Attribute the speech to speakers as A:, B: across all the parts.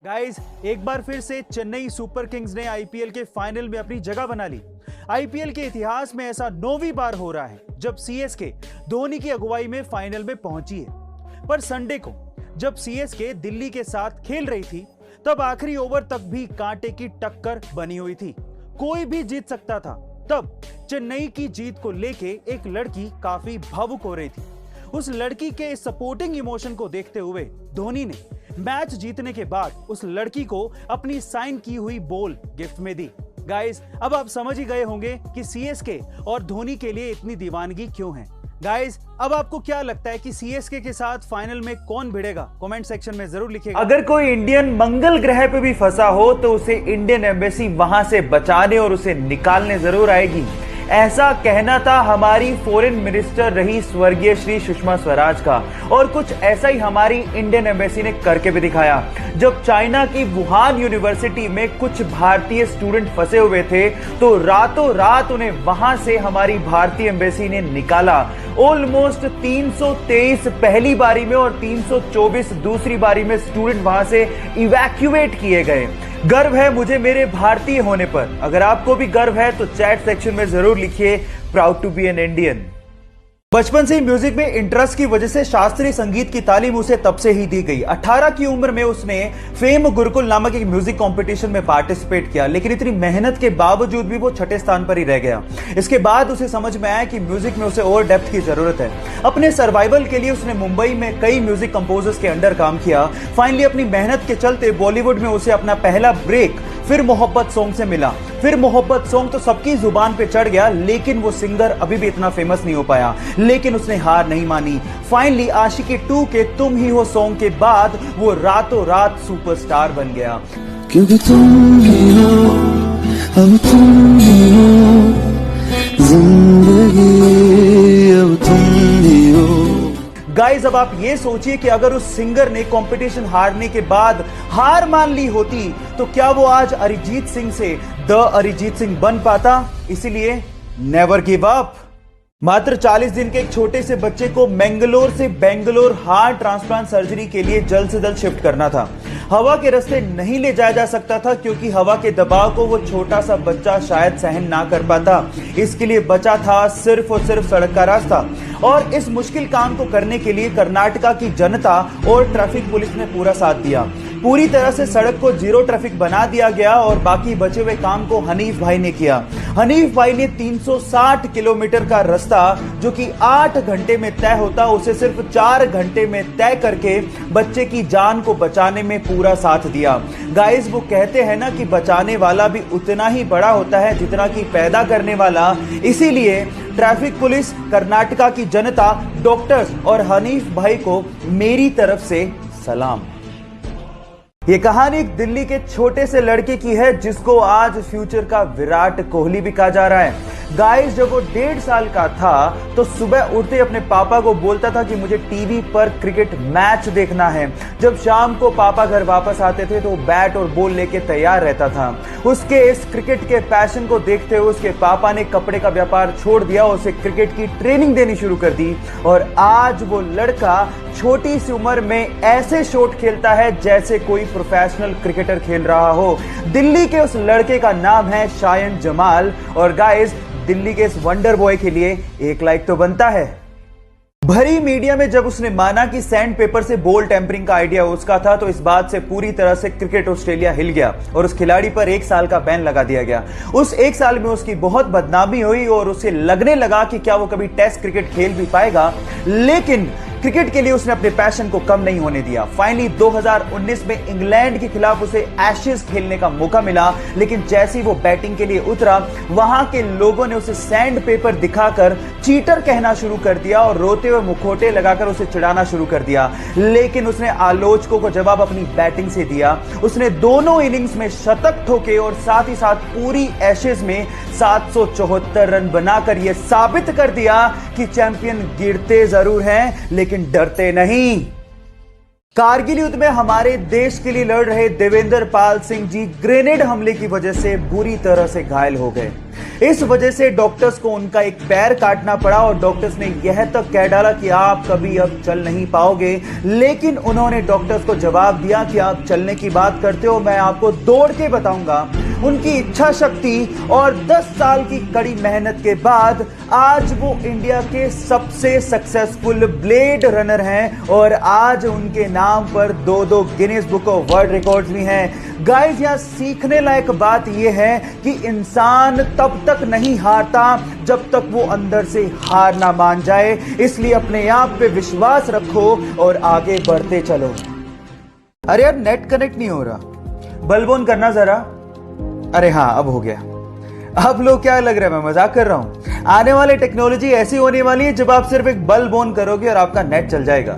A: Guys, एक बार फिर से चेन्नई सुपर किंग्स ने आईपीएल के फाइनल में अपनी जगह बना ली। आईपीएल के इतिहास में ऐसा 9वीं बार हो रहा है जब सीएसके धोनी की अगुवाई में फाइनल में पहुंची है। पर संडे को जब सीएसके दिल्ली के साथ खेल रही थी, तब आखिरी ओवर तक भी कांटे की टक्कर बनी हुई थी। कोई भी जीत सकता था। तब चेन्नई की जीत को लेके एक लड़की काफी भावुक हो रही थी। उस लड़की के सपोर्टिंग इमोशन को देखते हुए धोनी ने मैच जीतने के बाद उस लड़की को अपनी साइन की हुई बॉल गिफ्ट में दी। गाइस, अब आप समझ ही गए होंगे कि सीएसके और धोनी के लिए इतनी दीवानगी क्यों है। गाइस, अब आपको क्या लगता है कि सीएसके के साथ फाइनल में कौन भिड़ेगा? कमेंट सेक्शन में जरूर लिखिएगा।
B: अगर कोई इंडियन मंगल ग्रह पे भी फंसा हो तो उसे इंडियन एम्बेसी वहां से बचाने और उसे निकालने जरूर आएगी। ऐसा कहना था हमारी फॉरेन मिनिस्टर रही स्वर्गीय श्री सुषमा स्वराज का, और कुछ ऐसा ही हमारी इंडियन एम्बेसी ने करके भी दिखाया। जब चाइना की वुहान यूनिवर्सिटी में कुछ भारतीय स्टूडेंट फंसे हुए थे तो रातों रात उन्हें वहां से हमारी भारतीय एम्बेसी ने निकाला। ऑलमोस्ट 323 पहली बारी में और 324 दूसरी बारी में स्टूडेंट वहां से इवैक्यूएट किए गए। गर्व है मुझे मेरे भारतीय होने पर। अगर आपको भी गर्व है तो चैट सेक्शन में जरूर लिखिए, proud to be an Indian. बचपन से ही म्यूजिक में इंटरेस्ट की वजह से शास्त्रीय संगीत की तालीम उसे तब से ही दी गई। 18 की उम्र में उसने फेम गुरुकुल नामक एक म्यूजिक कंपटीशन में पार्टिसिपेट किया, लेकिन इतनी मेहनत के बावजूद भी वो छठे स्थान पर ही रह गया। इसके बाद उसे समझ में आया कि म्यूजिक में उसे और डेप्थ की जरूरत है। अपने सर्वाइवल के लिए उसने मुंबई में कई म्यूजिक कंपोजर्स के अंडर काम किया। फाइनली अपनी मेहनत के चलते बॉलीवुड में उसे अपना पहला ब्रेक फिर मोहब्बत सॉन्ग से मिला। फिर मोहब्बत सॉन्ग तो सबकी जुबान पे चढ़ गया, लेकिन वो सिंगर अभी भी इतना फेमस नहीं हो पाया। लेकिन उसने हार नहीं मानी। फाइनली आशिकी 2 के तुम ही हो सॉन्ग के बाद वो रातों रात सुपरस्टार बन गया।
C: क्योंकि तुम ही हो, अब तुम ही हो, जिंदगी अब तुम ही हो।
B: गाइस, अब आप ये सोचिए कि अगर उस सिंगर ने कंपटीशन हारने के बाद हार मान ली होती तो क्या वो आज अरिजीत सिंह से द अरिजीत सिंह बन पाता? इसीलिए नेवर गिव अप। मात्र 40 दिन के एक छोटे से बच्चे को मैंगलोर से बेंगलोर हार्ट ट्रांसप्लांट सर्जरी के लिए जल्द से जल्द शिफ्ट करना था। हवा के रास्ते नहीं ले जाया जा सकता था क्योंकि हवा के दबाव को वो छोटा सा बच्चा शायद सहन ना कर पाता। इसके लिए बचा था सिर्फ और सिर्फ सड़क का रास्ता। और इस मुश्किल काम को करने के लिए कर्नाटका की जनता और ट्रैफिक पुलिस ने पूरा साथ दिया। पूरी तरह से सड़क को जीरो ट्रैफिक बना दिया गया और बाकी बचे हुए काम को हनीफ भाई ने किया। हनीफ भाई ने 360 किलोमीटर का रास्ता जो कि 8 घंटे में तय होता, उसे सिर्फ 4 घंटे में तय करके बच्चे की जान को बचाने में पूरा साथ दिया। गाइस, वो कहते हैं ना कि बचाने वाला भी उतना ही बड़ा होता है जितना कि पैदा करने वाला। इसीलिए ट्रैफिक पुलिस, कर्नाटका की जनता, डॉक्टर्स और हनीफ भाई को मेरी तरफ से सलाम। ये कहानी एक दिल्ली के छोटे से लड़के की है जिसको आज फ्यूचर का विराट कोहली भी कहा जा रहा है। गाइस, जब वो 1.5 साल का था तो सुबह उठते अपने पापा को बोलता था कि मुझे टीवी पर क्रिकेट मैच देखना है। जब शाम को पापा घर वापस आते थे तो वो बैट और बॉल लेके तैयार रहता था। उसके इस क्रिकेट के पैशन को देखते हुए उसके पापा ने कपड़े का व्यापार छोड़ दिया, उसे क्रिकेट की ट्रेनिंग देनी शुरू कर दी और आज वो लड़का छोटी सी उम्र में ऐसे शॉट खेलता है जैसे कोई प्रोफेशनल क्रिकेटर खेल रहा हो। दिल्ली के उस लड़के का नाम है शायन जमाल। और गाइस, दिल्ली के इस वंडर बॉय के लिए एक लाइक तो बनता है। भरी मीडिया में जब उसने माना कि सैंड पेपर से बॉल टेम्परिंग का आइडिया उसका था तो इस बात से पूरी तरह से क्रिकेट ऑस्ट्रेलिया हिल गया और उस खिलाड़ी पर 1 साल का बैन लगा दिया गया। उस 1 साल में उसकी बहुत बदनामी हुई और उसे लगने लगा कि क्या वो कभी टेस्ट क्रिकेट खेल भी पाएगा। लेकिन क्रिकेट के लिए उसने अपने पैशन को कम नहीं होने दिया। फाइनली 2019 में इंग्लैंड के खिलाफ उसे एशेज खेलने का मौका मिला, लेकिन जैसे ही वो बैटिंग के लिए उतरा वहां के लोगों ने उसे सैंड पेपर दिखाकर चीटर कहना शुरू कर दिया और रोते हुए मुखौटे लगाकर उसे चिढ़ाना शुरू कर दिया। लेकिन उसने आलोचकों को जवाब अपनी बैटिंग से दिया। उसने दोनों इनिंग्स में शतक ठोके और साथ ही साथ पूरी एशेज में 774 रन बनाकर यह साबित कर दिया कि चैंपियन गिरते जरूर हैं लेकिन डरते नहीं। कारगिल युद्ध में हमारे देश के लिए लड़ रहे देवेंद्र पाल सिंह जी ग्रेनेड हमले की वजह से बुरी तरह से घायल हो गए। इस वजह से डॉक्टर्स को उनका एक पैर काटना पड़ा और डॉक्टर्स ने यह तक कह डाला कि आप कभी अब चल नहीं पाओगे। लेकिन उन्होंने डॉक्टर्स को जवाब दिया कि आप चलने की बात करते हो, मैं आपको दौड़ के बताऊंगा। उनकी इच्छा शक्ति और 10 साल की कड़ी मेहनत के बाद आज वो इंडिया के सबसे सक्सेसफुल ब्लेड रनर हैं और आज उनके नाम पर 2 Guinness book of world records भी हैं। गाइस, यहां सीखने लायक बात यह है कि इंसान तब तक नहीं हारता जब तक वो अंदर से हार ना मान जाए। इसलिए अपने आप पे विश्वास रखो और आगे बढ़ते चलो। अरे यार, नेट कनेक्ट नहीं हो रहा, बल्ब ऑन करना जरा। अरे हाँ, अब हो गया। अब लोग क्या लग रहा है मैं मजाक कर रहा हूं? आने वाली टेक्नोलॉजी ऐसी होने वाली है जब आप सिर्फ एक बल्ब ऑन करोगे और आपका नेट चल जाएगा।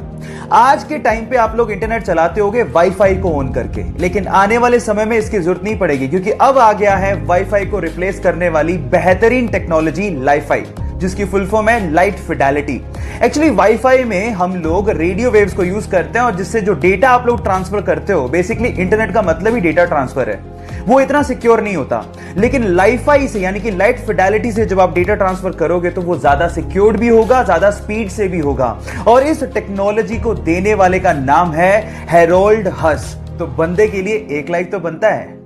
B: आज के टाइम पे आप लोग इंटरनेट चलाते होगे वाईफाई को ऑन करके, लेकिन आने वाले समय में इसकी जरूरत नहीं पड़ेगी क्योंकि अब आ गया है वाईफाई को रिप्लेस करने वाली बेहतरीन टेक्नोलॉजी लाईफाई, जिसकी फुल फॉर्म है लाइट फिडेलिटी। एक्चुअली वाईफाई में हम लोग रेडियो वेव्स को यूज करते हैं और जिससे जो डेटा आप लोग ट्रांसफर करते हो, बेसिकली इंटरनेट का मतलब ही डेटा ट्रांसफर है, वो इतना सिक्योर नहीं होता। लेकिन लाईफाई से यानी कि लाइट फिडेलिटी से जब आप डेटा ट्रांसफर करोगे तो वो ज्यादा सिक्योर्ड भी होगा, ज्यादा स्पीड से भी होगा। और इस टेक्नोलॉजी को देने वाले का नाम है हेरोल्ड हस। तो बंदे के लिए एक लाइक तो बनता है।